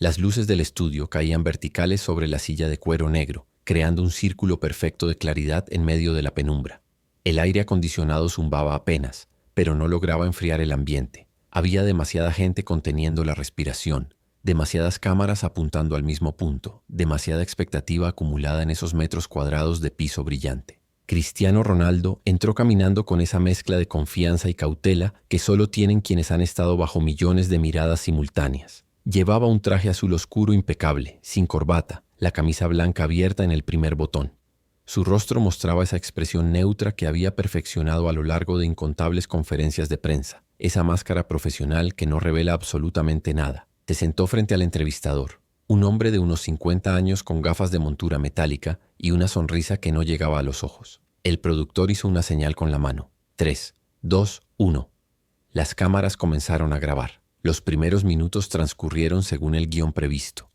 Las luces del estudio caían verticales sobre la silla de cuero negro, creando un círculo perfecto de claridad en medio de la penumbra. El aire acondicionado zumbaba apenas, pero no lograba enfriar el ambiente. Había demasiada gente conteniendo la respiración, demasiadas cámaras apuntando al mismo punto, demasiada expectativa acumulada en esos metros cuadrados de piso brillante. Cristiano Ronaldo entró caminando con esa mezcla de confianza y cautela que solo tienen quienes han estado bajo millones de miradas simultáneas. Llevaba un traje azul oscuro impecable, sin corbata, la camisa blanca abierta en el primer botón. Su rostro mostraba esa expresión neutra que había perfeccionado a lo largo de incontables conferencias de prensa, esa máscara profesional que no revela absolutamente nada. Se sentó frente al entrevistador, un hombre de unos 50 años con gafas de montura metálica y una sonrisa que no llegaba a los ojos. El productor hizo una señal con la mano. 3, 2, 1. Las cámaras comenzaron a grabar. Los primeros minutos transcurrieron según el guión previsto.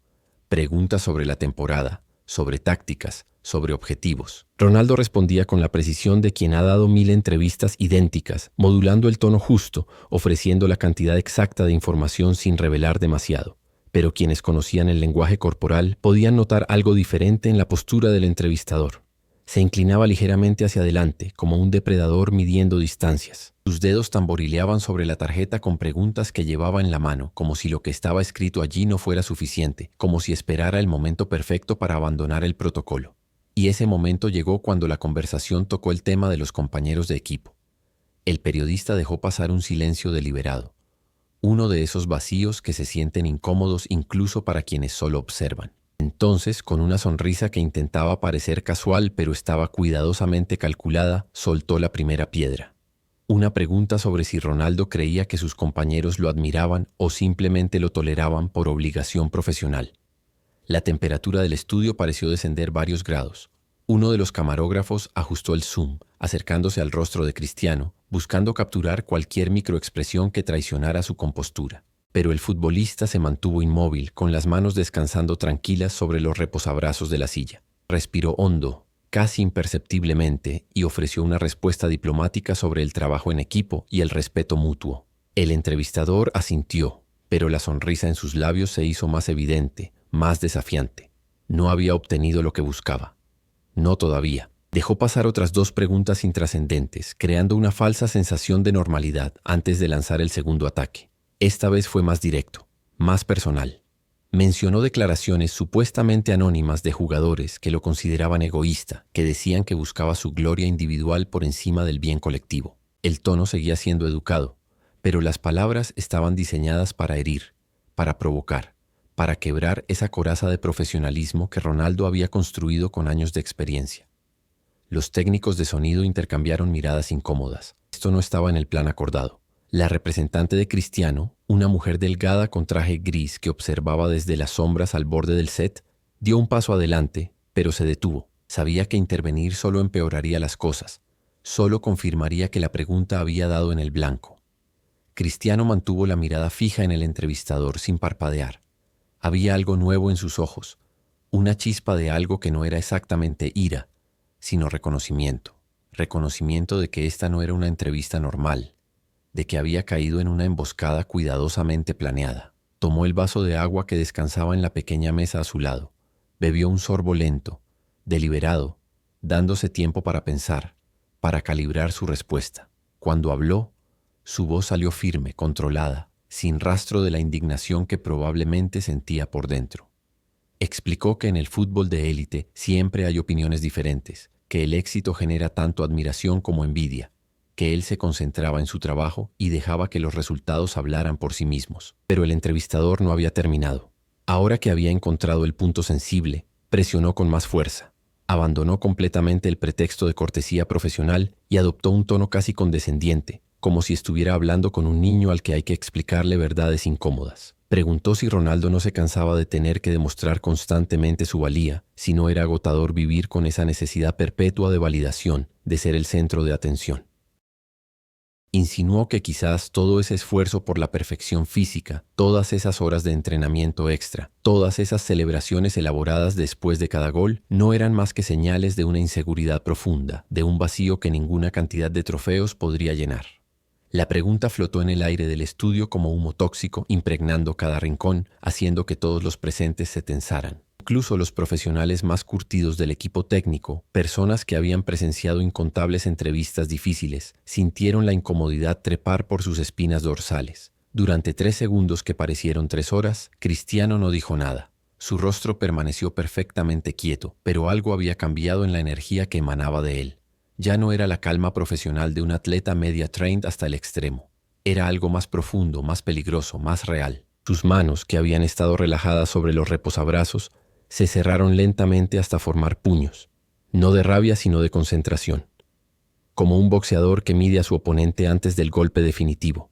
Preguntas sobre la temporada, sobre tácticas, sobre objetivos. Ronaldo respondía con la precisión de quien ha dado 1000 entrevistas idénticas, modulando el tono justo, ofreciendo la cantidad exacta de información sin revelar demasiado. Pero quienes conocían el lenguaje corporal podían notar algo diferente en la postura del entrevistador. Se inclinaba ligeramente hacia adelante, como un depredador midiendo distancias. Sus dedos tamborileaban sobre la tarjeta con preguntas que llevaba en la mano, como si lo que estaba escrito allí no fuera suficiente, como si esperara el momento perfecto para abandonar el protocolo. Y ese momento llegó cuando la conversación tocó el tema de los compañeros de equipo. El periodista dejó pasar un silencio deliberado, uno de esos vacíos que se sienten incómodos incluso para quienes solo observan. Entonces, con una sonrisa que intentaba parecer casual pero estaba cuidadosamente calculada, soltó la primera piedra. Una pregunta sobre si Ronaldo creía que sus compañeros lo admiraban o simplemente lo toleraban por obligación profesional. La temperatura del estudio pareció descender varios grados. Uno de los camarógrafos ajustó el zoom, acercándose al rostro de Cristiano, buscando capturar cualquier microexpresión que traicionara su compostura. Pero el futbolista se mantuvo inmóvil, con las manos descansando tranquilas sobre los reposabrazos de la silla. Respiró hondo, casi imperceptiblemente, y ofreció una respuesta diplomática sobre el trabajo en equipo y el respeto mutuo. El entrevistador asintió, pero la sonrisa en sus labios se hizo más evidente, más desafiante. No había obtenido lo que buscaba. No todavía. Dejó pasar otras 2 preguntas intrascendentes, creando una falsa sensación de normalidad antes de lanzar el segundo ataque. Esta vez fue más directo, más personal. Mencionó declaraciones supuestamente anónimas de jugadores que lo consideraban egoísta, que decían que buscaba su gloria individual por encima del bien colectivo. El tono seguía siendo educado, pero las palabras estaban diseñadas para herir, para provocar, para quebrar esa coraza de profesionalismo que Ronaldo había construido con años de experiencia. Los técnicos de sonido intercambiaron miradas incómodas. Esto no estaba en el plan acordado. La representante de Cristiano, una mujer delgada con traje gris que observaba desde las sombras al borde del set, dio un paso adelante, pero se detuvo. Sabía que intervenir solo empeoraría las cosas, solo confirmaría que la pregunta había dado en el blanco. Cristiano mantuvo la mirada fija en el entrevistador sin parpadear. Había algo nuevo en sus ojos, una chispa de algo que no era exactamente ira, sino reconocimiento. Reconocimiento de que esta no era una entrevista normal, de que había caído en una emboscada cuidadosamente planeada. Tomó el vaso de agua que descansaba en la pequeña mesa a su lado. Bebió un sorbo lento, deliberado, dándose tiempo para pensar, para calibrar su respuesta. Cuando habló, su voz salió firme, controlada, sin rastro de la indignación que probablemente sentía por dentro. Explicó que en el fútbol de élite siempre hay opiniones diferentes, que el éxito genera tanto admiración como envidia, que él se concentraba en su trabajo y dejaba que los resultados hablaran por sí mismos. Pero el entrevistador no había terminado. Ahora que había encontrado el punto sensible, presionó con más fuerza. Abandonó completamente el pretexto de cortesía profesional y adoptó un tono casi condescendiente, como si estuviera hablando con un niño al que hay que explicarle verdades incómodas. Preguntó si Ronaldo no se cansaba de tener que demostrar constantemente su valía, si no era agotador vivir con esa necesidad perpetua de validación, de ser el centro de atención. Insinuó que quizás todo ese esfuerzo por la perfección física, todas esas horas de entrenamiento extra, todas esas celebraciones elaboradas después de cada gol, no eran más que señales de una inseguridad profunda, de un vacío que ninguna cantidad de trofeos podría llenar. La pregunta flotó en el aire del estudio como humo tóxico, impregnando cada rincón, haciendo que todos los presentes se tensaran. Incluso los profesionales más curtidos del equipo técnico, personas que habían presenciado incontables entrevistas difíciles, sintieron la incomodidad trepar por sus espinas dorsales. Durante 3 segundos que parecieron 3 horas, Cristiano no dijo nada. Su rostro permaneció perfectamente quieto, pero algo había cambiado en la energía que emanaba de él. Ya no era la calma profesional de un atleta media trained hasta el extremo. Era algo más profundo, más peligroso, más real. Sus manos, que habían estado relajadas sobre los reposabrazos, se cerraron lentamente hasta formar puños, no de rabia sino de concentración, como un boxeador que mide a su oponente antes del golpe definitivo,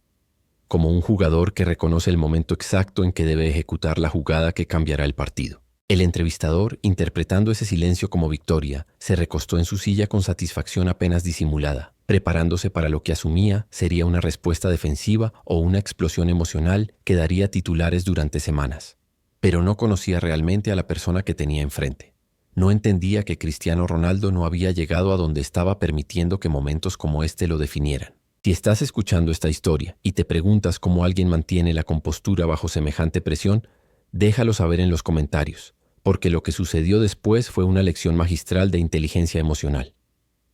como un jugador que reconoce el momento exacto en que debe ejecutar la jugada que cambiará el partido. El entrevistador, interpretando ese silencio como victoria, se recostó en su silla con satisfacción apenas disimulada, preparándose para lo que asumía sería una respuesta defensiva o una explosión emocional que daría titulares durante semanas. Pero no conocía realmente a la persona que tenía enfrente. No entendía que Cristiano Ronaldo no había llegado a donde estaba permitiendo que momentos como este lo definieran. Si estás escuchando esta historia y te preguntas cómo alguien mantiene la compostura bajo semejante presión, déjalo saber en los comentarios, porque lo que sucedió después fue una lección magistral de inteligencia emocional.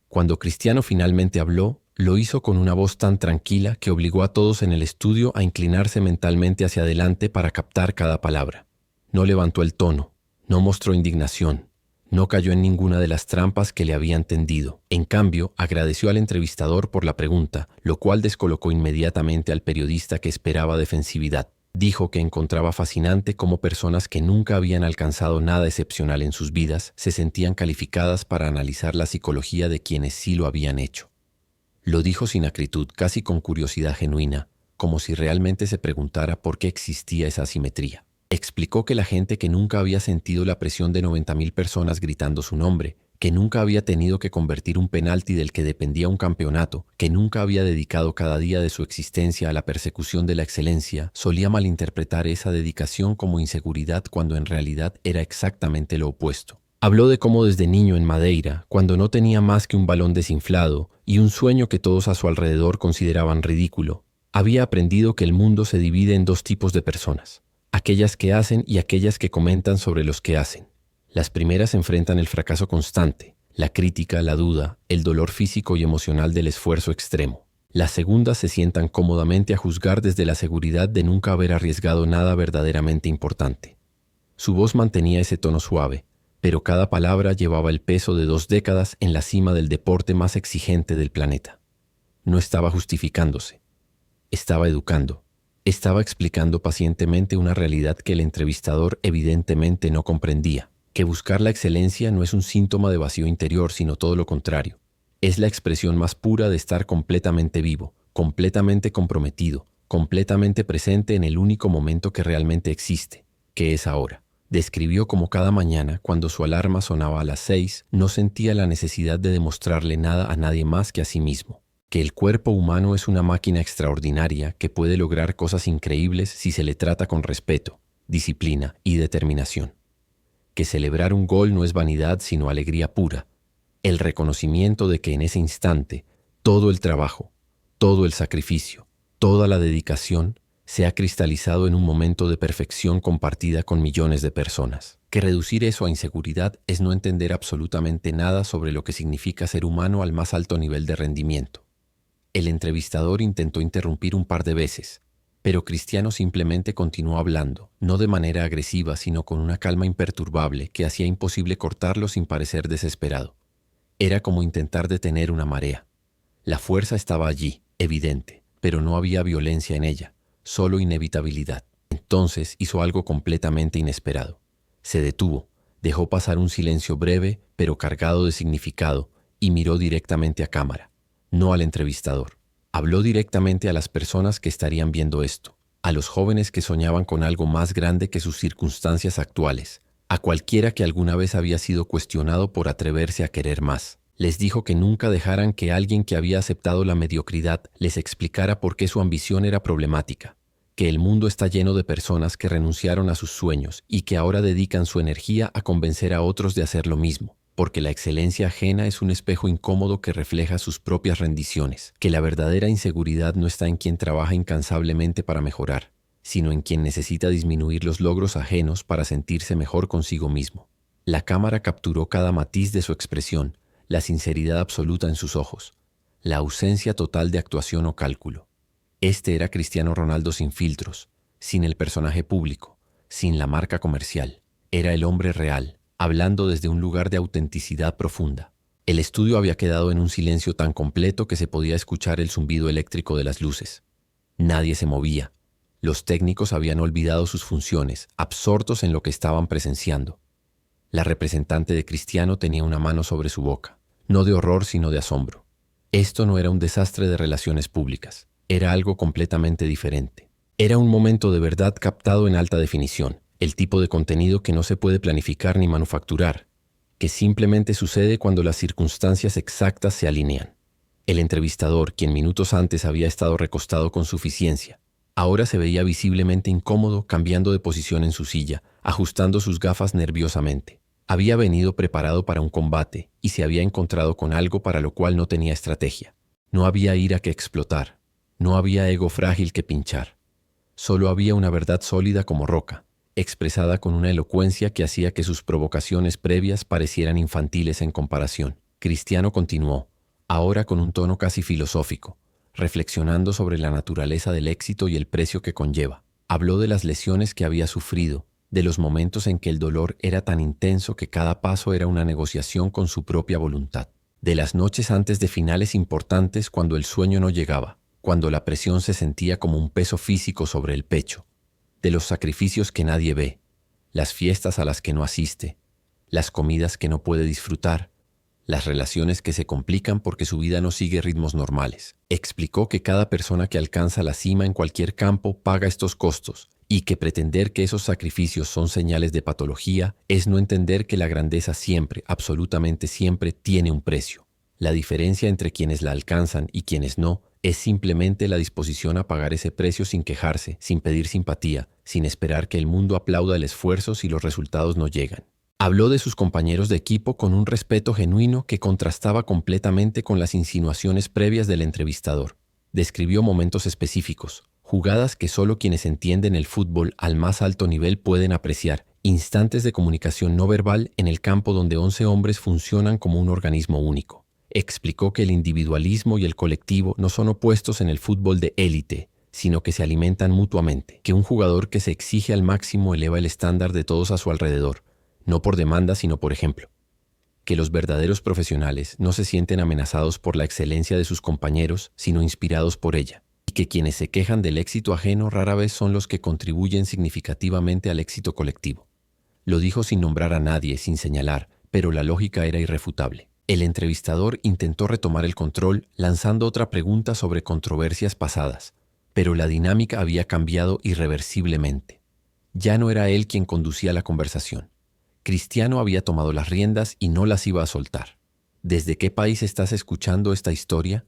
Cuando Cristiano finalmente habló, lo hizo con una voz tan tranquila que obligó a todos en el estudio a inclinarse mentalmente hacia adelante para captar cada palabra. No levantó el tono, no mostró indignación, no cayó en ninguna de las trampas que le habían tendido. En cambio, agradeció al entrevistador por la pregunta, lo cual descolocó inmediatamente al periodista que esperaba defensividad. Dijo que encontraba fascinante cómo personas que nunca habían alcanzado nada excepcional en sus vidas se sentían calificadas para analizar la psicología de quienes sí lo habían hecho. Lo dijo sin acritud, casi con curiosidad genuina, como si realmente se preguntara por qué existía esa asimetría. Explicó que la gente que nunca había sentido la presión de 90.000 personas gritando su nombre, que nunca había tenido que convertir un penalti del que dependía un campeonato, que nunca había dedicado cada día de su existencia a la persecución de la excelencia, solía malinterpretar esa dedicación como inseguridad cuando en realidad era exactamente lo opuesto. Habló de cómo desde niño en Madeira, cuando no tenía más que un balón desinflado y un sueño que todos a su alrededor consideraban ridículo, había aprendido que el mundo se divide en 2 tipos de personas: aquellas que hacen y aquellas que comentan sobre los que hacen. Las primeras enfrentan el fracaso constante, la crítica, la duda, el dolor físico y emocional del esfuerzo extremo. Las segundas se sientan cómodamente a juzgar desde la seguridad de nunca haber arriesgado nada verdaderamente importante. Su voz mantenía ese tono suave, pero cada palabra llevaba el peso de 2 décadas en la cima del deporte más exigente del planeta. No estaba justificándose, estaba educando. Estaba explicando pacientemente una realidad que el entrevistador evidentemente no comprendía, que buscar la excelencia no es un síntoma de vacío interior, sino todo lo contrario. Es la expresión más pura de estar completamente vivo, completamente comprometido, completamente presente en el único momento que realmente existe, que es ahora. Describió cómo cada mañana, cuando su alarma sonaba a las 6, no sentía la necesidad de demostrarle nada a nadie más que a sí mismo. Que el cuerpo humano es una máquina extraordinaria que puede lograr cosas increíbles si se le trata con respeto, disciplina y determinación. Que celebrar un gol no es vanidad sino alegría pura, el reconocimiento de que en ese instante todo el trabajo, todo el sacrificio, toda la dedicación se ha cristalizado en un momento de perfección compartida con millones de personas. Que reducir eso a inseguridad es no entender absolutamente nada sobre lo que significa ser humano al más alto nivel de rendimiento. El entrevistador intentó interrumpir un par de veces, pero Cristiano simplemente continuó hablando, no de manera agresiva, sino con una calma imperturbable que hacía imposible cortarlo sin parecer desesperado. Era como intentar detener una marea. La fuerza estaba allí, evidente, pero no había violencia en ella, solo inevitabilidad. Entonces hizo algo completamente inesperado. Se detuvo, dejó pasar un silencio breve, pero cargado de significado, y miró directamente a cámara. No al entrevistador. Habló directamente a las personas que estarían viendo esto, a los jóvenes que soñaban con algo más grande que sus circunstancias actuales, a cualquiera que alguna vez había sido cuestionado por atreverse a querer más. Les dijo que nunca dejaran que alguien que había aceptado la mediocridad les explicara por qué su ambición era problemática, que el mundo está lleno de personas que renunciaron a sus sueños y que ahora dedican su energía a convencer a otros de hacer lo mismo, porque la excelencia ajena es un espejo incómodo que refleja sus propias rendiciones, que la verdadera inseguridad no está en quien trabaja incansablemente para mejorar, sino en quien necesita disminuir los logros ajenos para sentirse mejor consigo mismo. La cámara capturó cada matiz de su expresión, la sinceridad absoluta en sus ojos, la ausencia total de actuación o cálculo. Este era Cristiano Ronaldo sin filtros, sin el personaje público, sin la marca comercial. Era el hombre real, hablando desde un lugar de autenticidad profunda. El estudio había quedado en un silencio tan completo que se podía escuchar el zumbido eléctrico de las luces. Nadie se movía. Los técnicos habían olvidado sus funciones, absortos en lo que estaban presenciando. La representante de Cristiano tenía una mano sobre su boca, no de horror sino de asombro. Esto no era un desastre de relaciones públicas, era algo completamente diferente. Era un momento de verdad captado en alta definición. El tipo de contenido que no se puede planificar ni manufacturar, que simplemente sucede cuando las circunstancias exactas se alinean. El entrevistador, quien minutos antes había estado recostado con suficiencia, ahora se veía visiblemente incómodo, cambiando de posición en su silla, ajustando sus gafas nerviosamente. Había venido preparado para un combate y se había encontrado con algo para lo cual no tenía estrategia. No había ira que explotar, no había ego frágil que pinchar. Solo había una verdad sólida como roca, expresada con una elocuencia que hacía que sus provocaciones previas parecieran infantiles en comparación. Cristiano continuó, ahora con un tono casi filosófico, reflexionando sobre la naturaleza del éxito y el precio que conlleva. Habló de las lesiones que había sufrido, de los momentos en que el dolor era tan intenso que cada paso era una negociación con su propia voluntad, de las noches antes de finales importantes cuando el sueño no llegaba, cuando la presión se sentía como un peso físico sobre el pecho, de los sacrificios que nadie ve, las fiestas a las que no asiste, las comidas que no puede disfrutar, las relaciones que se complican porque su vida no sigue ritmos normales. Explicó que cada persona que alcanza la cima en cualquier campo paga estos costos y que pretender que esos sacrificios son señales de patología es no entender que la grandeza siempre, absolutamente siempre, tiene un precio. La diferencia entre quienes la alcanzan y quienes no es simplemente la disposición a pagar ese precio sin quejarse, sin pedir simpatía, sin esperar que el mundo aplauda el esfuerzo si los resultados no llegan. Habló de sus compañeros de equipo con un respeto genuino que contrastaba completamente con las insinuaciones previas del entrevistador. Describió momentos específicos, jugadas que solo quienes entienden el fútbol al más alto nivel pueden apreciar, instantes de comunicación no verbal en el campo donde 11 hombres funcionan como un organismo único. Explicó que el individualismo y el colectivo no son opuestos en el fútbol de élite, sino que se alimentan mutuamente, que un jugador que se exige al máximo eleva el estándar de todos a su alrededor, no por demanda sino por ejemplo, que los verdaderos profesionales no se sienten amenazados por la excelencia de sus compañeros, sino inspirados por ella, y que quienes se quejan del éxito ajeno rara vez son los que contribuyen significativamente al éxito colectivo. Lo dijo sin nombrar a nadie, sin señalar, pero la lógica era irrefutable. El entrevistador intentó retomar el control lanzando otra pregunta sobre controversias pasadas, pero la dinámica había cambiado irreversiblemente. Ya no era él quien conducía la conversación. Cristiano había tomado las riendas y no las iba a soltar. ¿Desde qué país estás escuchando esta historia?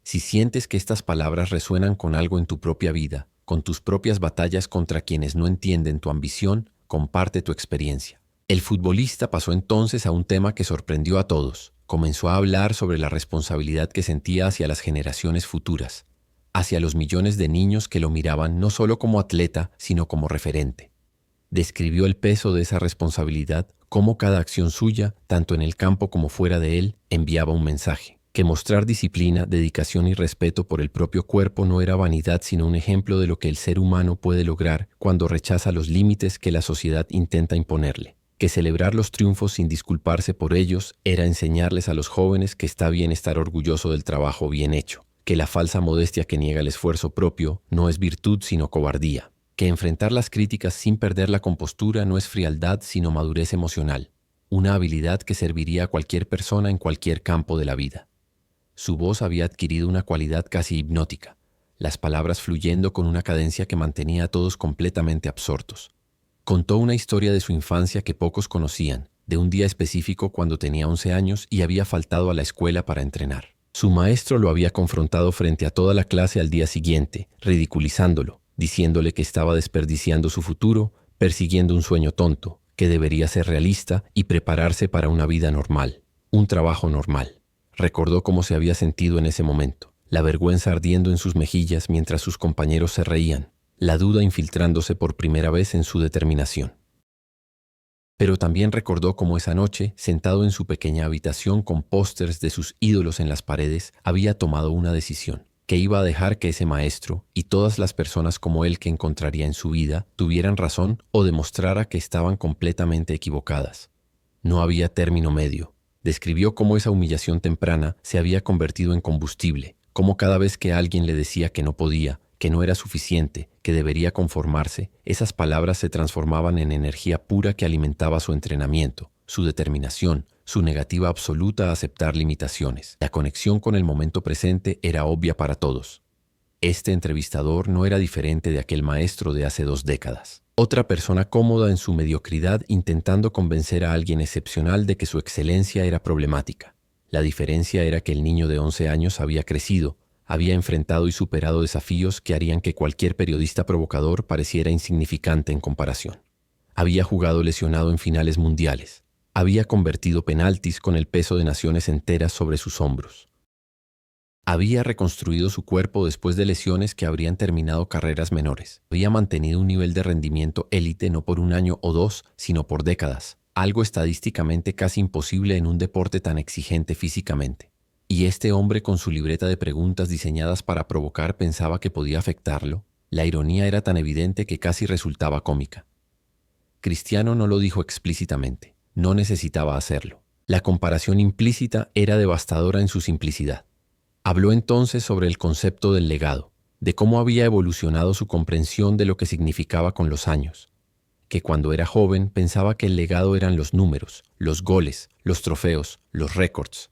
Si sientes que estas palabras resuenan con algo en tu propia vida, con tus propias batallas contra quienes no entienden tu ambición, comparte tu experiencia. El futbolista pasó entonces a un tema que sorprendió a todos. Comenzó a hablar sobre la responsabilidad que sentía hacia las generaciones futuras, hacia los millones de niños que lo miraban no solo como atleta, sino como referente. Describió el peso de esa responsabilidad, cómo cada acción suya, tanto en el campo como fuera de él, enviaba un mensaje, que mostrar disciplina, dedicación y respeto por el propio cuerpo no era vanidad sino un ejemplo de lo que el ser humano puede lograr cuando rechaza los límites que la sociedad intenta imponerle, que celebrar los triunfos sin disculparse por ellos era enseñarles a los jóvenes que está bien estar orgulloso del trabajo bien hecho, que la falsa modestia que niega el esfuerzo propio no es virtud sino cobardía, que enfrentar las críticas sin perder la compostura no es frialdad sino madurez emocional, una habilidad que serviría a cualquier persona en cualquier campo de la vida. Su voz había adquirido una cualidad casi hipnótica, las palabras fluyendo con una cadencia que mantenía a todos completamente absortos. Contó una historia de su infancia que pocos conocían, de un día específico cuando tenía 11 años y había faltado a la escuela para entrenar. Su maestro lo había confrontado frente a toda la clase al día siguiente, ridiculizándolo, diciéndole que estaba desperdiciando su futuro, persiguiendo un sueño tonto, que debería ser realista y prepararse para una vida normal, un trabajo normal. Recordó cómo se había sentido en ese momento, la vergüenza ardiendo en sus mejillas mientras sus compañeros se reían, la duda infiltrándose por primera vez en su determinación. Pero también recordó cómo esa noche, sentado en su pequeña habitación con pósters de sus ídolos en las paredes, había tomado una decisión, que iba a dejar que ese maestro y todas las personas como él que encontraría en su vida tuvieran razón o demostrara que estaban completamente equivocadas. No había término medio. Describió cómo esa humillación temprana se había convertido en combustible, cómo cada vez que alguien le decía que no podía, que no era suficiente, que debería conformarse, esas palabras se transformaban en energía pura que alimentaba su entrenamiento, su determinación, su negativa absoluta a aceptar limitaciones. La conexión con el momento presente era obvia para todos. Este entrevistador no era diferente de aquel maestro de hace 2 décadas. Otra persona cómoda en su mediocridad intentando convencer a alguien excepcional de que su excelencia era problemática. La diferencia era que el niño de 11 años había crecido, había enfrentado y superado desafíos que harían que cualquier periodista provocador pareciera insignificante en comparación. Había jugado lesionado en finales mundiales. Había convertido penaltis con el peso de naciones enteras sobre sus hombros. Había reconstruido su cuerpo después de lesiones que habrían terminado carreras menores. Había mantenido un nivel de rendimiento élite no por 1 año o 2, sino por décadas, algo estadísticamente casi imposible en un deporte tan exigente físicamente. ¿Y este hombre con su libreta de preguntas diseñadas para provocar pensaba que podía afectarlo? La ironía era tan evidente que casi resultaba cómica. Cristiano no lo dijo explícitamente, no necesitaba hacerlo. La comparación implícita era devastadora en su simplicidad. Habló entonces sobre el concepto del legado, de cómo había evolucionado su comprensión de lo que significaba con los años, que cuando era joven pensaba que el legado eran los números, los goles, los trofeos, los récords,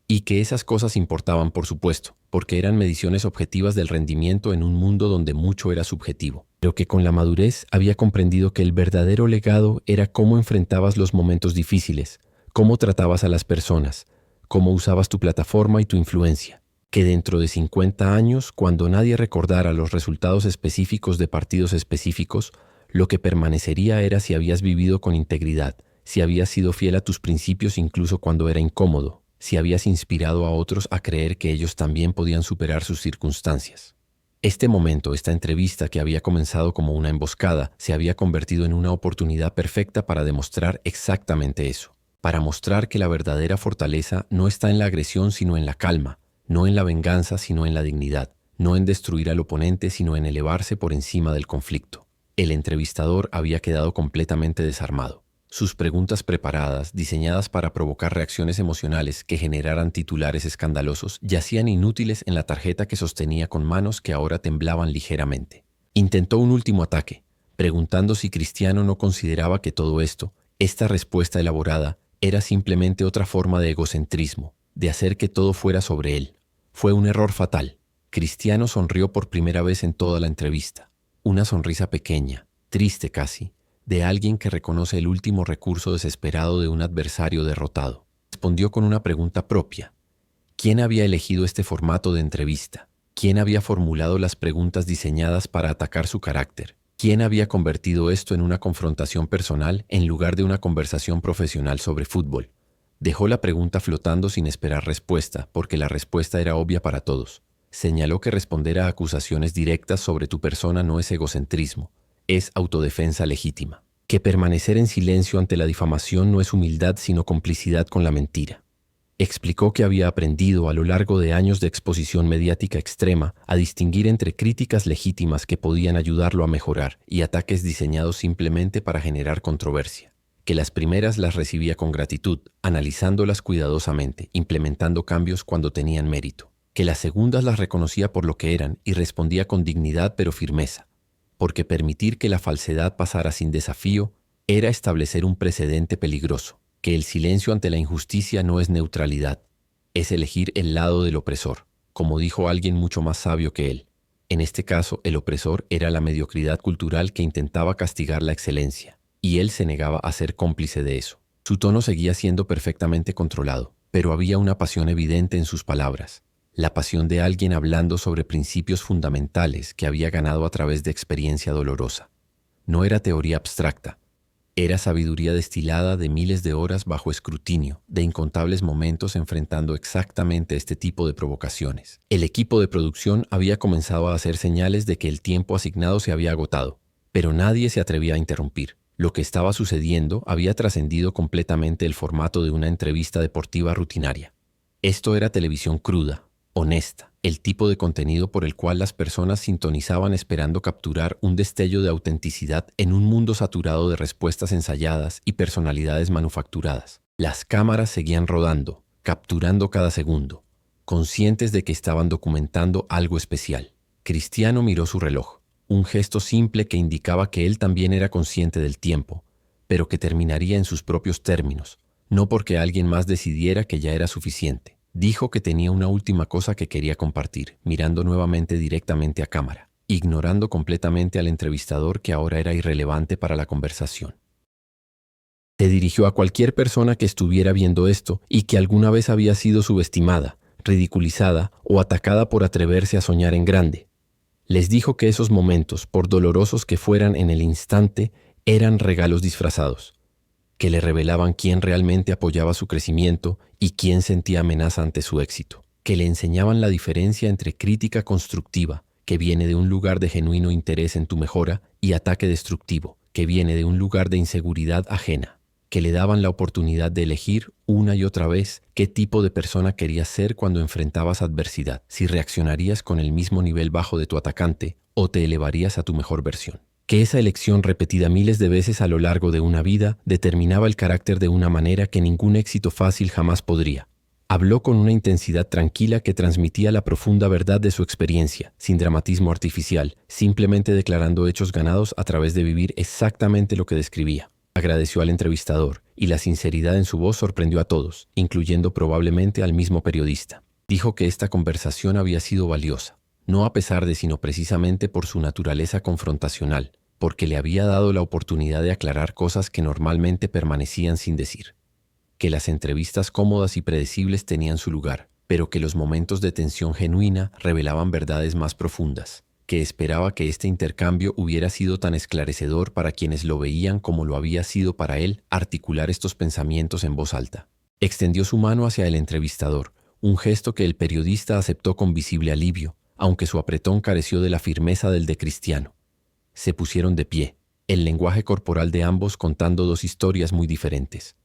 y que esas cosas importaban, por supuesto, porque eran mediciones objetivas del rendimiento en un mundo donde mucho era subjetivo, pero que con la madurez había comprendido que el verdadero legado era cómo enfrentabas los momentos difíciles, cómo tratabas a las personas, cómo usabas tu plataforma y tu influencia. Que dentro de 50 años, cuando nadie recordara los resultados específicos de partidos específicos, lo que permanecería era si habías vivido con integridad, si habías sido fiel a tus principios incluso cuando era incómodo, si habías inspirado a otros a creer que ellos también podían superar sus circunstancias. Este momento, esta entrevista que había comenzado como una emboscada, se había convertido en una oportunidad perfecta para demostrar exactamente eso, para mostrar que la verdadera fortaleza no está en la agresión sino en la calma, no en la venganza, sino en la dignidad, no en destruir al oponente, sino en elevarse por encima del conflicto. El entrevistador había quedado completamente desarmado. Sus preguntas preparadas, diseñadas para provocar reacciones emocionales que generaran titulares escandalosos, yacían inútiles en la tarjeta que sostenía con manos que ahora temblaban ligeramente. Intentó un último ataque, preguntando si Cristiano no consideraba que todo esto, esta respuesta elaborada, era simplemente otra forma de egocentrismo, de hacer que todo fuera sobre él. Fue un error fatal. Cristiano sonrió por primera vez en toda la entrevista. Una sonrisa pequeña, triste casi, de alguien que reconoce el último recurso desesperado de un adversario derrotado. Respondió con una pregunta propia. ¿Quién había elegido este formato de entrevista? ¿Quién había formulado las preguntas diseñadas para atacar su carácter? ¿Quién había convertido esto en una confrontación personal en lugar de una conversación profesional sobre fútbol? Dejó la pregunta flotando sin esperar respuesta, porque la respuesta era obvia para todos. Señaló que responder a acusaciones directas sobre tu persona no es egocentrismo, es autodefensa legítima. Que permanecer en silencio ante la difamación no es humildad sino complicidad con la mentira. Explicó que había aprendido a lo largo de años de exposición mediática extrema a distinguir entre críticas legítimas que podían ayudarlo a mejorar y ataques diseñados simplemente para generar controversia. Que las primeras las recibía con gratitud, analizándolas cuidadosamente, implementando cambios cuando tenían mérito. Que las segundas las reconocía por lo que eran y respondía con dignidad pero firmeza, porque permitir que la falsedad pasara sin desafío era establecer un precedente peligroso. Que el silencio ante la injusticia no es neutralidad, es elegir el lado del opresor, como dijo alguien mucho más sabio que él. En este caso, el opresor era la mediocridad cultural que intentaba castigar la excelencia. Y él se negaba a ser cómplice de eso. Su tono seguía siendo perfectamente controlado, pero había una pasión evidente en sus palabras, la pasión de alguien hablando sobre principios fundamentales que había ganado a través de experiencia dolorosa. No era teoría abstracta, Era sabiduría destilada de miles de horas bajo escrutinio, de incontables momentos enfrentando exactamente este tipo de provocaciones. El equipo de producción había comenzado a hacer señales de que el tiempo asignado se había agotado, pero nadie se atrevía a interrumpir. Lo que estaba sucediendo había trascendido completamente el formato de una entrevista deportiva rutinaria. Esto era televisión cruda, honesta, el tipo de contenido por el cual las personas sintonizaban esperando capturar un destello de autenticidad en un mundo saturado de respuestas ensayadas y personalidades manufacturadas. Las cámaras seguían rodando, capturando cada segundo, conscientes de que estaban documentando algo especial. Cristiano miró su reloj, un gesto simple que indicaba que él también era consciente del tiempo, pero que terminaría en sus propios términos, no porque alguien más decidiera que ya era suficiente. Dijo que tenía una última cosa que quería compartir, mirando nuevamente directamente a cámara, ignorando completamente al entrevistador que ahora era irrelevante para la conversación. Se dirigió a cualquier persona que estuviera viendo esto y que alguna vez había sido subestimada, ridiculizada o atacada por atreverse a soñar en grande. Les dijo que esos momentos, por dolorosos que fueran en el instante, eran regalos disfrazados, que le revelaban quién realmente apoyaba su crecimiento y quién sentía amenaza ante su éxito, que le enseñaban la diferencia entre crítica constructiva, que viene de un lugar de genuino interés en tu mejora, y ataque destructivo, que viene de un lugar de inseguridad ajena, que le daban la oportunidad de elegir una y otra vez qué tipo de persona querías ser cuando enfrentabas adversidad, si reaccionarías con el mismo nivel bajo de tu atacante o te elevarías a tu mejor versión. Que esa elección repetida miles de veces a lo largo de una vida determinaba el carácter de una manera que ningún éxito fácil jamás podría. Habló con una intensidad tranquila que transmitía la profunda verdad de su experiencia, sin dramatismo artificial, simplemente declarando hechos ganados a través de vivir exactamente lo que describía. Agradeció al entrevistador, y la sinceridad en su voz sorprendió a todos, incluyendo probablemente al mismo periodista. Dijo que esta conversación había sido valiosa, no a pesar de, sino precisamente por su naturaleza confrontacional, porque le había dado la oportunidad de aclarar cosas que normalmente permanecían sin decir. Que las entrevistas cómodas y predecibles tenían su lugar, pero que los momentos de tensión genuina revelaban verdades más profundas, que esperaba que este intercambio hubiera sido tan esclarecedor para quienes lo veían como lo había sido para él articular estos pensamientos en voz alta. Extendió su mano hacia el entrevistador, un gesto que el periodista aceptó con visible alivio, aunque su apretón careció de la firmeza del de Cristiano. Se pusieron de pie, el lenguaje corporal de ambos contando dos historias muy diferentes.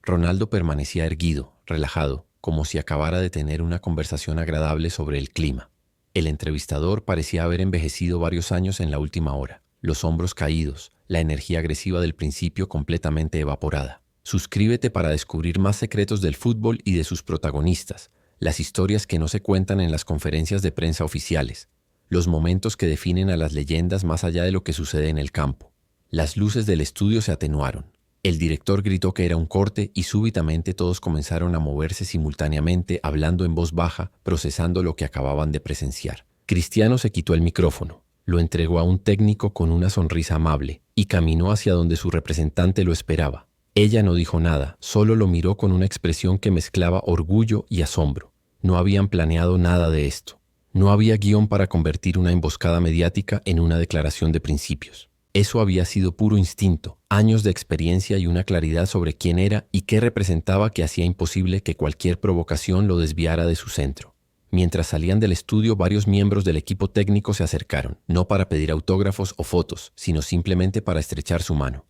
Ronaldo permanecía erguido, relajado, como si acabara de tener una conversación agradable sobre el clima. El entrevistador parecía haber envejecido varios años en la última hora, los hombros caídos, la energía agresiva del principio completamente evaporada. Suscríbete para descubrir más secretos del fútbol y de sus protagonistas, las historias que no se cuentan en las conferencias de prensa oficiales, los momentos que definen a las leyendas más allá de lo que sucede en el campo. Las luces del estudio se atenuaron. El director gritó que era un corte y súbitamente todos comenzaron a moverse simultáneamente, hablando en voz baja, procesando lo que acababan de presenciar. Cristiano se quitó el micrófono, lo entregó a un técnico con una sonrisa amable y caminó hacia donde su representante lo esperaba. Ella no dijo nada, solo lo miró con una expresión que mezclaba orgullo y asombro. No habían planeado nada de esto. No había guión para convertir una emboscada mediática en una declaración de principios. Eso había sido puro instinto, años de experiencia y una claridad sobre quién era y qué representaba que hacía imposible que cualquier provocación lo desviara de su centro. Mientras salían del estudio, varios miembros del equipo técnico se acercaron, no para pedir autógrafos o fotos, sino simplemente para estrechar su mano.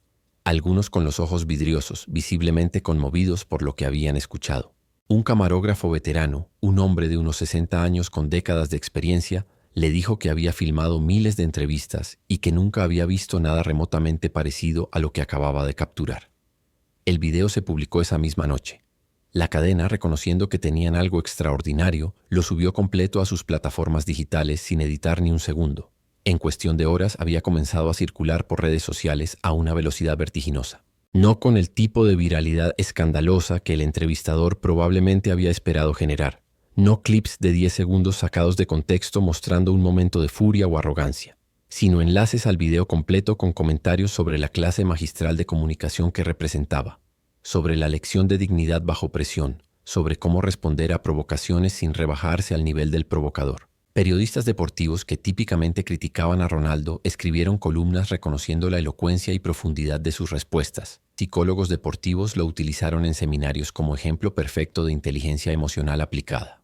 Algunos con los ojos vidriosos, visiblemente conmovidos por lo que habían escuchado. Un camarógrafo veterano, un hombre de unos 60 años con décadas de experiencia, le dijo que había filmado miles de entrevistas y que nunca había visto nada remotamente parecido a lo que acababa de capturar. El video se publicó esa misma noche. La cadena, reconociendo que tenían algo extraordinario, lo subió completo a sus plataformas digitales sin editar ni un segundo. En cuestión de horas había comenzado a circular por redes sociales a una velocidad vertiginosa. No con el tipo de viralidad escandalosa que el entrevistador probablemente había esperado generar. No clips de 10 segundos sacados de contexto mostrando un momento de furia o arrogancia, sino enlaces al video completo con comentarios sobre la clase magistral de comunicación que representaba, sobre la lección de dignidad bajo presión, sobre cómo responder a provocaciones sin rebajarse al nivel del provocador. Periodistas deportivos que típicamente criticaban a Ronaldo escribieron columnas reconociendo la elocuencia y profundidad de sus respuestas. Psicólogos deportivos lo utilizaron en seminarios como ejemplo perfecto de inteligencia emocional aplicada.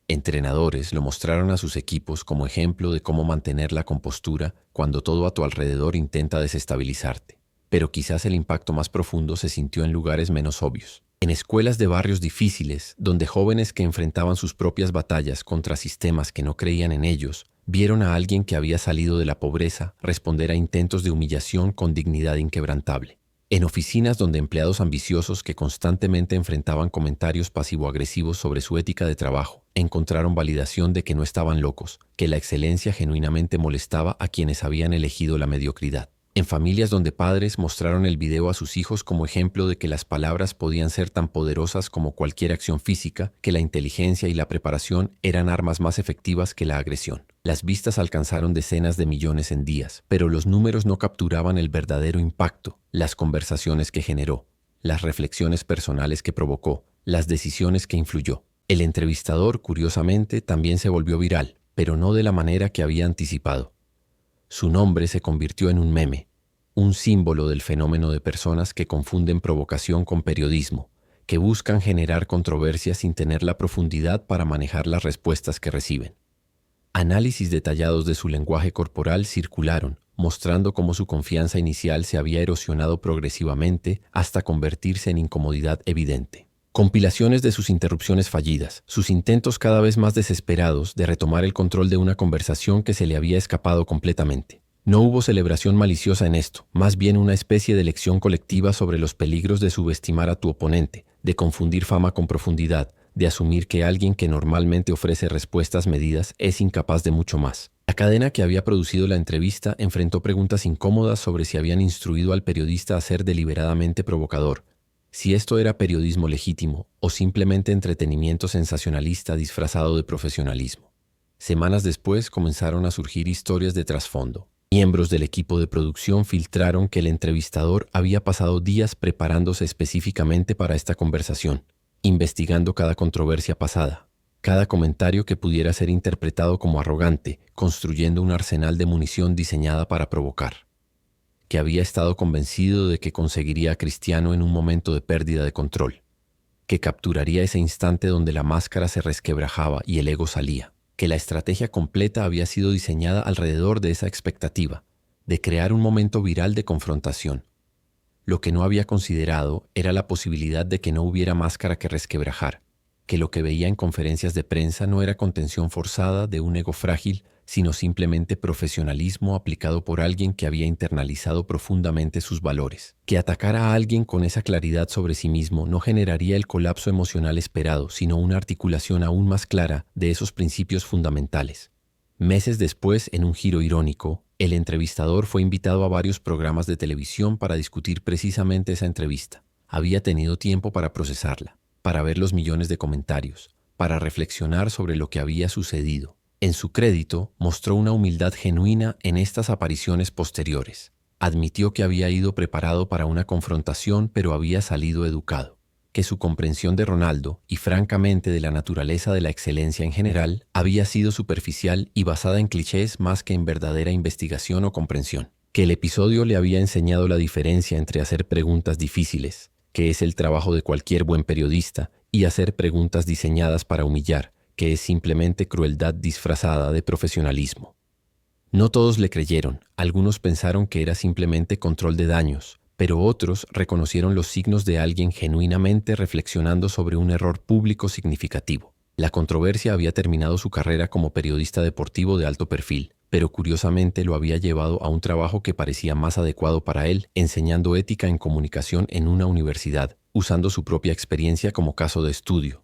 Entrenadores lo mostraron a sus equipos como ejemplo de cómo mantener la compostura cuando todo a tu alrededor intenta desestabilizarte. Pero quizás el impacto más profundo se sintió en lugares menos obvios. En escuelas de barrios difíciles, donde jóvenes que enfrentaban sus propias batallas contra sistemas que no creían en ellos, vieron a alguien que había salido de la pobreza responder a intentos de humillación con dignidad inquebrantable. En oficinas donde empleados ambiciosos que constantemente enfrentaban comentarios pasivo-agresivos sobre su ética de trabajo, encontraron validación de que no estaban locos, que la excelencia genuinamente molestaba a quienes habían elegido la mediocridad. En familias donde padres mostraron el video a sus hijos como ejemplo de que las palabras podían ser tan poderosas como cualquier acción física, que la inteligencia y la preparación eran armas más efectivas que la agresión. Las vistas alcanzaron decenas de millones en días, pero los números no capturaban el verdadero impacto, las conversaciones que generó, las reflexiones personales que provocó, las decisiones que influyó. El entrevistador, curiosamente, también se volvió viral, pero no de la manera que había anticipado. Su nombre se convirtió en un meme, un símbolo del fenómeno de personas que confunden provocación con periodismo, que buscan generar controversia sin tener la profundidad para manejar las respuestas que reciben. Análisis detallados de su lenguaje corporal circularon, mostrando cómo su confianza inicial se había erosionado progresivamente hasta convertirse en incomodidad evidente. Compilaciones de sus interrupciones fallidas, sus intentos cada vez más desesperados de retomar el control de una conversación que se le había escapado completamente. No hubo celebración maliciosa en esto, más bien una especie de lección colectiva sobre los peligros de subestimar a tu oponente, de confundir fama con profundidad, de asumir que alguien que normalmente ofrece respuestas medidas es incapaz de mucho más. La cadena que había producido la entrevista enfrentó preguntas incómodas sobre si habían instruido al periodista a ser deliberadamente provocador, si esto era periodismo legítimo o simplemente entretenimiento sensacionalista disfrazado de profesionalismo. Semanas después comenzaron a surgir historias de trasfondo. Miembros del equipo de producción filtraron que el entrevistador había pasado días preparándose específicamente para esta conversación, investigando cada controversia pasada, cada comentario que pudiera ser interpretado como arrogante, construyendo un arsenal de munición diseñada para provocar. Que había estado convencido de que conseguiría a Cristiano en un momento de pérdida de control, que capturaría ese instante donde la máscara se resquebrajaba y el ego salía, que la estrategia completa había sido diseñada alrededor de esa expectativa, de crear un momento viral de confrontación. Lo que no había considerado era la posibilidad de que no hubiera máscara que resquebrajar, que lo que veía en conferencias de prensa no era contención forzada de un ego frágil, sino simplemente profesionalismo aplicado por alguien que había internalizado profundamente sus valores. Que atacar a alguien con esa claridad sobre sí mismo no generaría el colapso emocional esperado, sino una articulación aún más clara de esos principios fundamentales. Meses después, en un giro irónico, el entrevistador fue invitado a varios programas de televisión para discutir precisamente esa entrevista. Había tenido tiempo para procesarla, para ver los millones de comentarios, para reflexionar sobre lo que había sucedido. En su crédito, mostró una humildad genuina en estas apariciones posteriores. Admitió que había ido preparado para una confrontación, pero había salido educado. Que su comprensión de Ronaldo, y francamente de la naturaleza de la excelencia en general, había sido superficial y basada en clichés más que en verdadera investigación o comprensión. Que el episodio le había enseñado la diferencia entre hacer preguntas difíciles, que es el trabajo de cualquier buen periodista, y hacer preguntas diseñadas para humillar, que es simplemente crueldad disfrazada de profesionalismo. No todos le creyeron, algunos pensaron que era simplemente control de daños, pero otros reconocieron los signos de alguien genuinamente reflexionando sobre un error público significativo. La controversia había terminado su carrera como periodista deportivo de alto perfil, pero curiosamente lo había llevado a un trabajo que parecía más adecuado para él, enseñando ética en comunicación en una universidad, usando su propia experiencia como caso de estudio.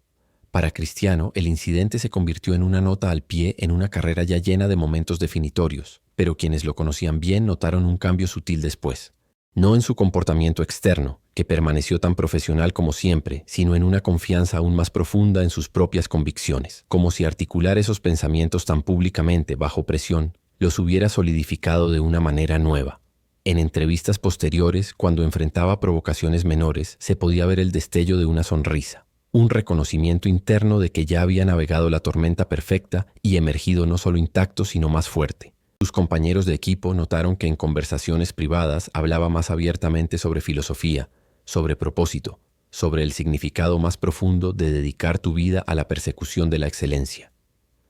Para Cristiano, el incidente se convirtió en una nota al pie en una carrera ya llena de momentos definitorios, pero quienes lo conocían bien notaron un cambio sutil después. No en su comportamiento externo, que permaneció tan profesional como siempre, sino en una confianza aún más profunda en sus propias convicciones, como si articular esos pensamientos tan públicamente, bajo presión, los hubiera solidificado de una manera nueva. En entrevistas posteriores, cuando enfrentaba provocaciones menores, se podía ver el destello de una sonrisa. un reconocimiento interno de que ya había navegado la tormenta perfecta y emergido no solo intacto, sino más fuerte. Sus compañeros de equipo notaron que en conversaciones privadas hablaba más abiertamente sobre filosofía, sobre propósito, sobre el significado más profundo de dedicar tu vida a la persecución de la excelencia.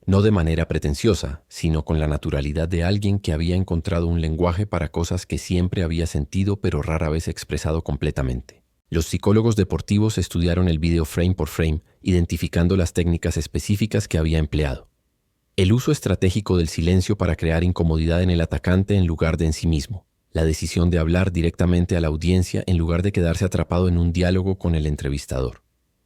No de manera pretenciosa, sino con la naturalidad de alguien que había encontrado un lenguaje para cosas que siempre había sentido pero rara vez expresado completamente. Los psicólogos deportivos estudiaron el video frame por frame, identificando las técnicas específicas que había empleado. El uso estratégico del silencio para crear incomodidad en el atacante en lugar de en sí mismo. La decisión de hablar directamente a la audiencia en lugar de quedarse atrapado en un diálogo con el entrevistador.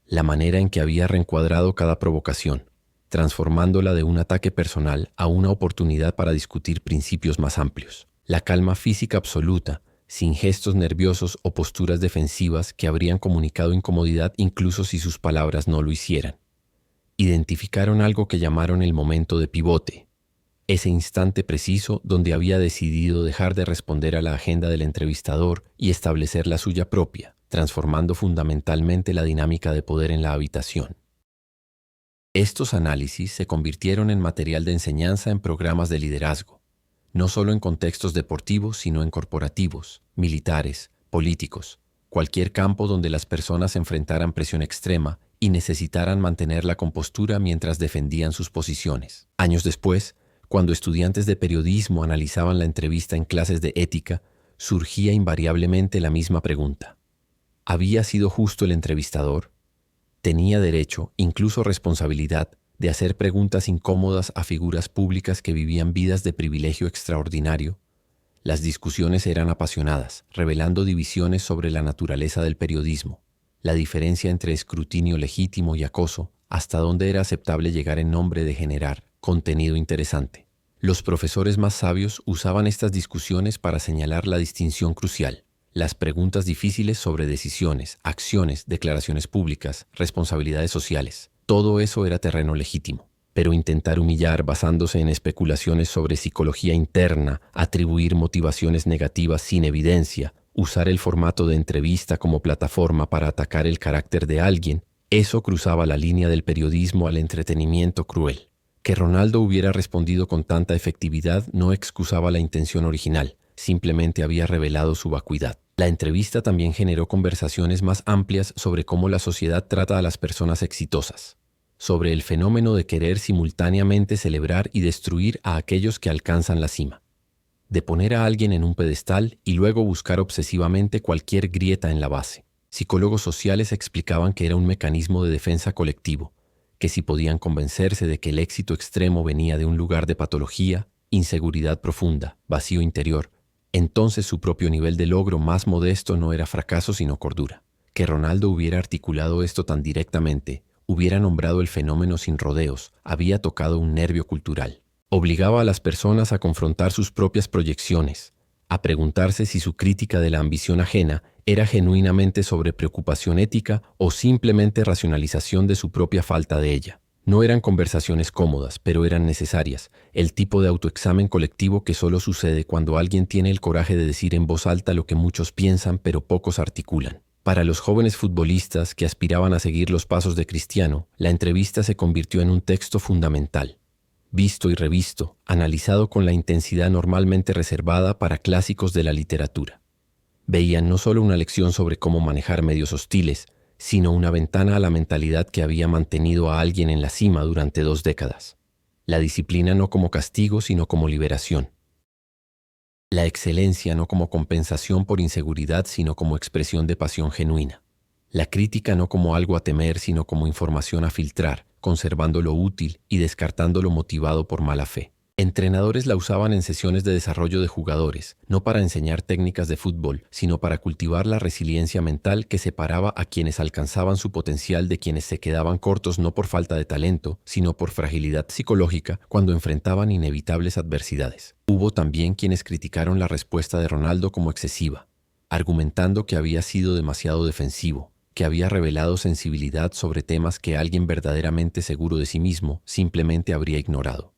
La manera en que había reencuadrado cada provocación, transformándola de un ataque personal a una oportunidad para discutir principios más amplios. La calma física absoluta, sin gestos nerviosos o posturas defensivas que habrían comunicado incomodidad incluso si sus palabras no lo hicieran. Identificaron algo que llamaron el momento de pivote, ese instante preciso donde había decidido dejar de responder a la agenda del entrevistador y establecer la suya propia, transformando fundamentalmente la dinámica de poder en la habitación. Estos análisis se convirtieron en material de enseñanza en programas de liderazgo, no solo en contextos deportivos, sino en corporativos, militares, políticos, cualquier campo donde las personas enfrentaran presión extrema y necesitaran mantener la compostura mientras defendían sus posiciones. Años después, cuando estudiantes de periodismo analizaban la entrevista en clases de ética, surgía invariablemente la misma pregunta. ¿Había sido justo el entrevistador? Tenía derecho, incluso responsabilidad, de hacer preguntas incómodas a figuras públicas que vivían vidas de privilegio extraordinario. Las discusiones eran apasionadas, revelando divisiones sobre la naturaleza del periodismo, la diferencia entre escrutinio legítimo y acoso, hasta dónde era aceptable llegar en nombre de generar contenido interesante. Los profesores más sabios usaban estas discusiones para señalar la distinción crucial. Las preguntas difíciles sobre decisiones, acciones, declaraciones públicas, responsabilidades sociales. Todo eso era terreno legítimo. Pero intentar humillar basándose en especulaciones sobre psicología interna, atribuir motivaciones negativas sin evidencia, usar el formato de entrevista como plataforma para atacar el carácter de alguien, eso cruzaba la línea del periodismo al entretenimiento cruel. Que Ronaldo hubiera respondido con tanta efectividad no excusaba la intención original, simplemente había revelado su vacuidad. La entrevista también generó conversaciones más amplias sobre cómo la sociedad trata a las personas exitosas, sobre el fenómeno de querer simultáneamente celebrar y destruir a aquellos que alcanzan la cima, de poner a alguien en un pedestal y luego buscar obsesivamente cualquier grieta en la base. Psicólogos sociales explicaban que era un mecanismo de defensa colectivo, que si podían convencerse de que el éxito extremo venía de un lugar de patología, inseguridad profunda, vacío interior, entonces su propio nivel de logro más modesto no era fracaso sino cordura. Que Ronaldo hubiera articulado esto tan directamente, hubiera nombrado el fenómeno sin rodeos, había tocado un nervio cultural. Obligaba a las personas a confrontar sus propias proyecciones, a preguntarse si su crítica de la ambición ajena era genuinamente sobre preocupación ética o simplemente racionalización de su propia falta de ella. No eran conversaciones cómodas, pero eran necesarias, el tipo de autoexamen colectivo que solo sucede cuando alguien tiene el coraje de decir en voz alta lo que muchos piensan pero pocos articulan. Para los jóvenes futbolistas que aspiraban a seguir los pasos de Cristiano, la entrevista se convirtió en un texto fundamental, visto y revisto, analizado con la intensidad normalmente reservada para clásicos de la literatura. Veían no solo una lección sobre cómo manejar medios hostiles, sino una ventana a la mentalidad que había mantenido a alguien en la cima durante 2 décadas. La disciplina no como castigo, sino como liberación. La excelencia no como compensación por inseguridad, sino como expresión de pasión genuina. La crítica no como algo a temer, sino como información a filtrar, conservando lo útil y descartando lo motivado por mala fe. Entrenadores la usaban en sesiones de desarrollo de jugadores, no para enseñar técnicas de fútbol, sino para cultivar la resiliencia mental que separaba a quienes alcanzaban su potencial de quienes se quedaban cortos no por falta de talento, sino por fragilidad psicológica cuando enfrentaban inevitables adversidades. Hubo también quienes criticaron la respuesta de Ronaldo como excesiva, argumentando que había sido demasiado defensivo, que había revelado sensibilidad sobre temas que alguien verdaderamente seguro de sí mismo simplemente habría ignorado.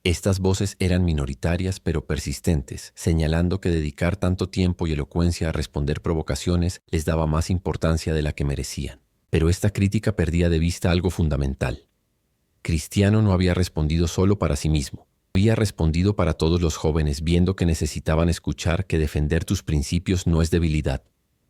Estas voces eran minoritarias pero persistentes, señalando que dedicar tanto tiempo y elocuencia a responder provocaciones les daba más importancia de la que merecían. Pero esta crítica perdía de vista algo fundamental. Cristiano no había respondido solo para sí mismo. Había respondido para todos los jóvenes, viendo que necesitaban escuchar que defender tus principios no es debilidad.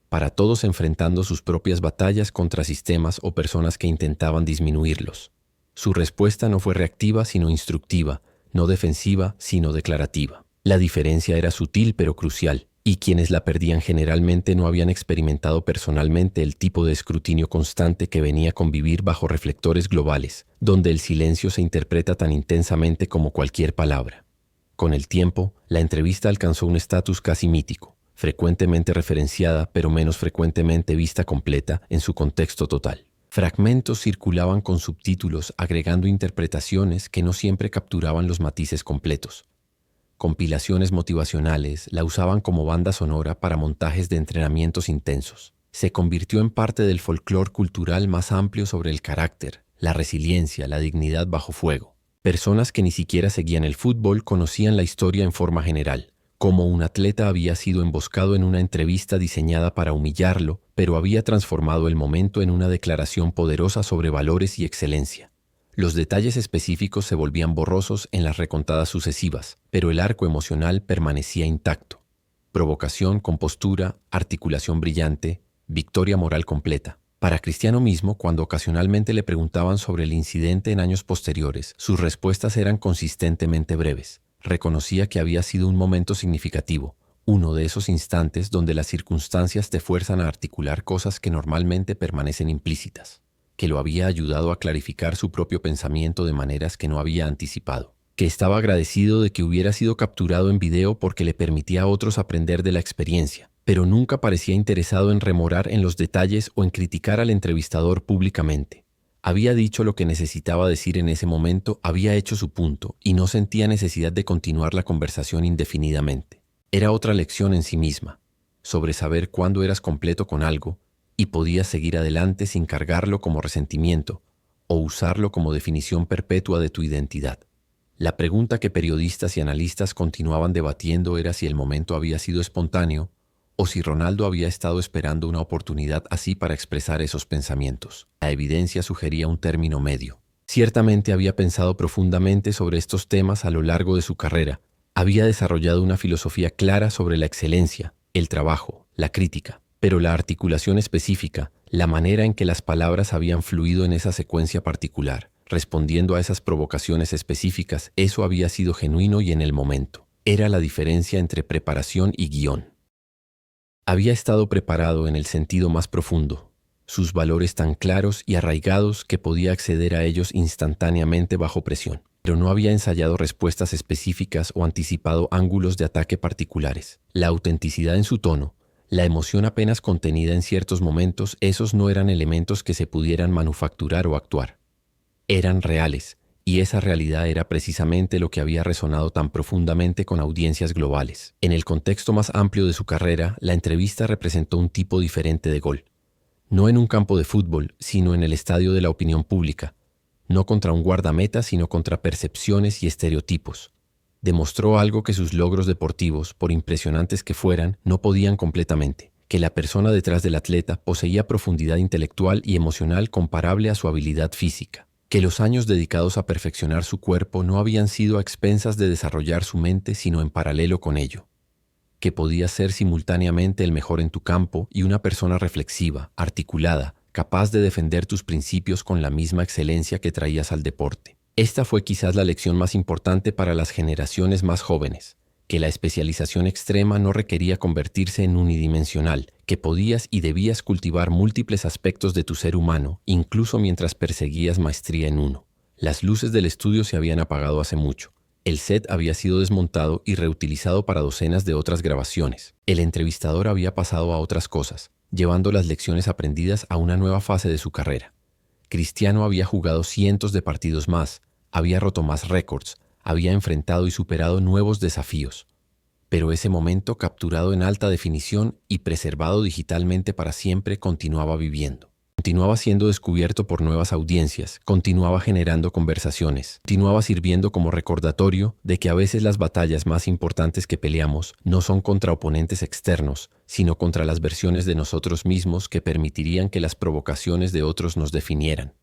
Para todos enfrentando sus propias batallas contra sistemas o personas que intentaban disminuirlos. Su respuesta no fue reactiva sino instructiva, no defensiva sino declarativa. La diferencia era sutil pero crucial, y quienes la perdían generalmente no habían experimentado personalmente el tipo de escrutinio constante que venía con vivir bajo reflectores globales, donde el silencio se interpreta tan intensamente como cualquier palabra. Con el tiempo, la entrevista alcanzó un estatus casi mítico, frecuentemente referenciada pero menos frecuentemente vista completa en su contexto total. Fragmentos circulaban con subtítulos agregando interpretaciones que no siempre capturaban los matices completos. Compilaciones motivacionales la usaban como banda sonora para montajes de entrenamientos intensos. Se convirtió en parte del folclore cultural más amplio sobre el carácter, la resiliencia, la dignidad bajo fuego. Personas que ni siquiera seguían el fútbol conocían la historia en forma general, como un atleta había sido emboscado en una entrevista diseñada para humillarlo, pero había transformado el momento en una declaración poderosa sobre valores y excelencia. Los detalles específicos se volvían borrosos en las recontadas sucesivas, pero el arco emocional permanecía intacto. Provocación, compostura, articulación brillante, victoria moral completa. Para Cristiano mismo, cuando ocasionalmente le preguntaban sobre el incidente en años posteriores, sus respuestas eran consistentemente breves. Reconocía que había sido un momento significativo, uno de esos instantes donde las circunstancias te fuerzan a articular cosas que normalmente permanecen implícitas, que lo había ayudado a clarificar su propio pensamiento de maneras que no había anticipado, que estaba agradecido de que hubiera sido capturado en video porque le permitía a otros aprender de la experiencia, pero nunca parecía interesado en remorar en los detalles o en criticar al entrevistador públicamente. Había dicho lo que necesitaba decir en ese momento, había hecho su punto y no sentía necesidad de continuar la conversación indefinidamente. Era otra lección en sí misma, sobre saber cuándo eras completo con algo y podías seguir adelante sin cargarlo como resentimiento o usarlo como definición perpetua de tu identidad. La pregunta que periodistas y analistas continuaban debatiendo era si el momento había sido espontáneo o si Ronaldo había estado esperando una oportunidad así para expresar esos pensamientos. La evidencia sugería un término medio. Ciertamente había pensado profundamente sobre estos temas a lo largo de su carrera. Había desarrollado una filosofía clara sobre la excelencia, el trabajo, la crítica, pero la articulación específica, la manera en que las palabras habían fluido en esa secuencia particular, respondiendo a esas provocaciones específicas, eso había sido genuino y en el momento. Era la diferencia entre preparación y guión. Había estado preparado en el sentido más profundo, sus valores tan claros y arraigados que podía acceder a ellos instantáneamente bajo presión, pero no había ensayado respuestas específicas o anticipado ángulos de ataque particulares. La autenticidad en su tono, la emoción apenas contenida en ciertos momentos, esos no eran elementos que se pudieran manufacturar o actuar. Eran reales, y esa realidad era precisamente lo que había resonado tan profundamente con audiencias globales. En el contexto más amplio de su carrera, la entrevista representó un tipo diferente de gol. No en un campo de fútbol, sino en el estadio de la opinión pública. No contra un guardameta, sino contra percepciones y estereotipos. Demostró algo que sus logros deportivos, por impresionantes que fueran, no podían completamente. Que la persona detrás del atleta poseía profundidad intelectual y emocional comparable a su habilidad física. Que los años dedicados a perfeccionar su cuerpo no habían sido a expensas de desarrollar su mente, sino en paralelo con ello. Que podías ser simultáneamente el mejor en tu campo y una persona reflexiva, articulada, capaz de defender tus principios con la misma excelencia que traías al deporte. Esta fue quizás la lección más importante para las generaciones más jóvenes, que la especialización extrema no requería convertirse en unidimensional, que podías y debías cultivar múltiples aspectos de tu ser humano, incluso mientras perseguías maestría en uno. Las luces del estudio se habían apagado hace mucho. El set había sido desmontado y reutilizado para docenas de otras grabaciones. El entrevistador había pasado a otras cosas, llevando las lecciones aprendidas a una nueva fase de su carrera. Cristiano había jugado cientos de partidos más, había roto más récords, había enfrentado y superado nuevos desafíos. Pero ese momento, capturado en alta definición y preservado digitalmente para siempre, continuaba viviendo. Continuaba siendo descubierto por nuevas audiencias, continuaba generando conversaciones, continuaba sirviendo como recordatorio de que a veces las batallas más importantes que peleamos no son contra oponentes externos, sino contra las versiones de nosotros mismos que permitirían que las provocaciones de otros nos definieran.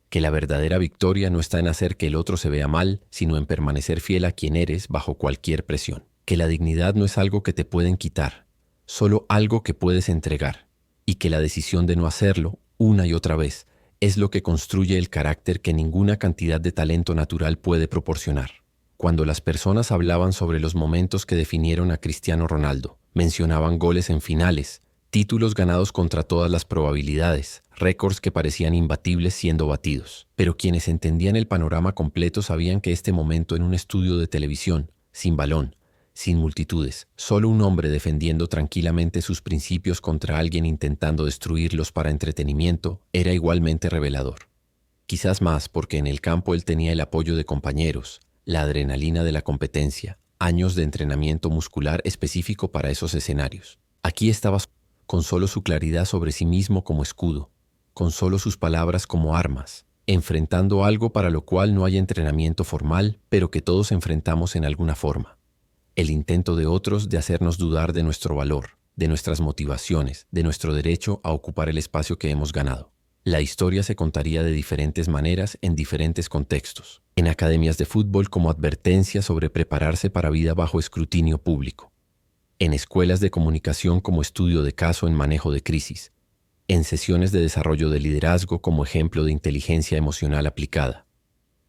Que la verdadera victoria no está en hacer que el otro se vea mal, sino en permanecer fiel a quien eres bajo cualquier presión. Que la dignidad no es algo que te pueden quitar, solo algo que puedes entregar, y que la decisión de no hacerlo, una y otra vez, es lo que construye el carácter que ninguna cantidad de talento natural puede proporcionar. Cuando las personas hablaban sobre los momentos que definieron a Cristiano Ronaldo, mencionaban goles en finales, títulos ganados contra todas las probabilidades, récords que parecían imbatibles siendo batidos. Pero quienes entendían el panorama completo sabían que este momento en un estudio de televisión, sin balón, sin multitudes, solo un hombre defendiendo tranquilamente sus principios contra alguien intentando destruirlos para entretenimiento, era igualmente revelador. Quizás más porque en el campo él tenía el apoyo de compañeros, la adrenalina de la competencia, años de entrenamiento muscular específico para esos escenarios. Aquí estaba con solo su claridad sobre sí mismo como escudo, con solo sus palabras como armas, enfrentando algo para lo cual no hay entrenamiento formal, pero que todos enfrentamos en alguna forma. El intento de otros de hacernos dudar de nuestro valor, de nuestras motivaciones, de nuestro derecho a ocupar el espacio que hemos ganado. La historia se contaría de diferentes maneras en diferentes contextos. En academias de fútbol como advertencia sobre prepararse para vida bajo escrutinio público. En escuelas de comunicación como estudio de caso en manejo de crisis. En sesiones de desarrollo de liderazgo como ejemplo de inteligencia emocional aplicada.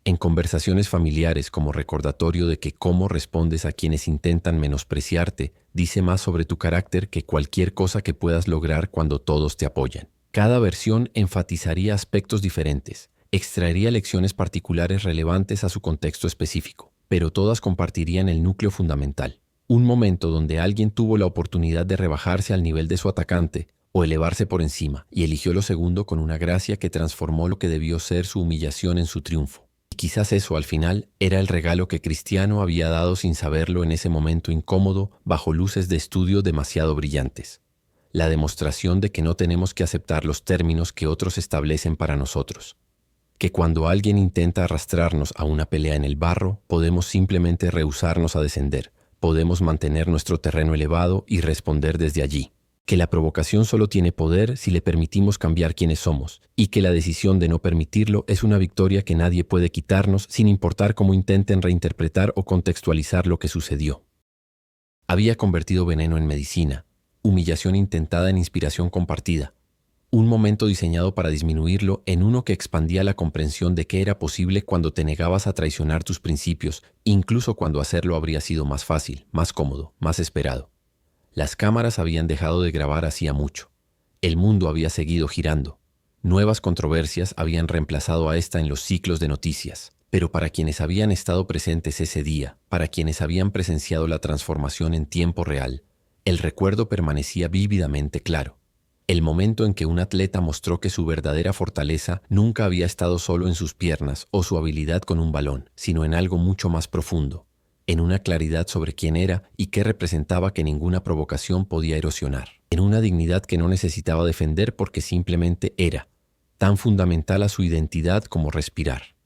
En conversaciones familiares como recordatorio de que cómo respondes a quienes intentan menospreciarte dice más sobre tu carácter que cualquier cosa que puedas lograr cuando todos te apoyan. Cada versión enfatizaría aspectos diferentes, extraería lecciones particulares relevantes a su contexto específico, pero todas compartirían el núcleo fundamental. Un momento donde alguien tuvo la oportunidad de rebajarse al nivel de su atacante o elevarse por encima y eligió lo segundo con una gracia que transformó lo que debió ser su humillación en su triunfo. Y quizás eso, al final, era el regalo que Cristiano había dado sin saberlo en ese momento incómodo bajo luces de estudio demasiado brillantes. La demostración de que no tenemos que aceptar los términos que otros establecen para nosotros. Que cuando alguien intenta arrastrarnos a una pelea en el barro, podemos simplemente rehusarnos a descender, podemos mantener nuestro terreno elevado y responder desde allí. Que la provocación solo tiene poder si le permitimos cambiar quiénes somos, y que la decisión de no permitirlo es una victoria que nadie puede quitarnos sin importar cómo intenten reinterpretar o contextualizar lo que sucedió. Había convertido veneno en medicina, humillación intentada en inspiración compartida, un momento diseñado para disminuirlo en uno que expandía la comprensión de que era posible cuando te negabas a traicionar tus principios, incluso cuando hacerlo habría sido más fácil, más cómodo, más esperado. Las cámaras habían dejado de grabar hacía mucho. El mundo había seguido girando. Nuevas controversias habían reemplazado a esta en los ciclos de noticias. Pero para quienes habían estado presentes ese día, para quienes habían presenciado la transformación en tiempo real, el recuerdo permanecía vívidamente claro. El momento en que un atleta mostró que su verdadera fortaleza nunca había estado solo en sus piernas o su habilidad con un balón, sino en algo mucho más profundo. En una claridad sobre quién era y qué representaba que ninguna provocación podía erosionar, en una dignidad que no necesitaba defender porque simplemente era, tan fundamental a su identidad como respirar,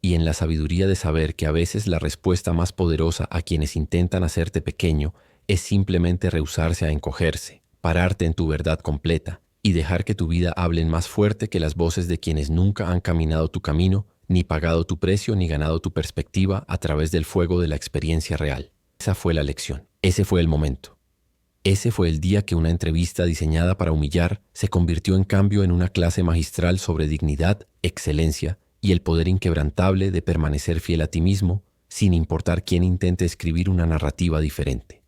y en la sabiduría de saber que a veces la respuesta más poderosa a quienes intentan hacerte pequeño es simplemente rehusarse a encogerse, pararte en tu verdad completa y dejar que tu vida hable más fuerte que las voces de quienes nunca han caminado tu camino, ni pagado tu precio, ni ganado tu perspectiva a través del fuego de la experiencia real. Esa fue la lección. Ese fue el momento. Ese fue el día que una entrevista diseñada para humillar se convirtió en cambio en una clase magistral sobre dignidad, excelencia y el poder inquebrantable de permanecer fiel a ti mismo, sin importar quién intente escribir una narrativa diferente.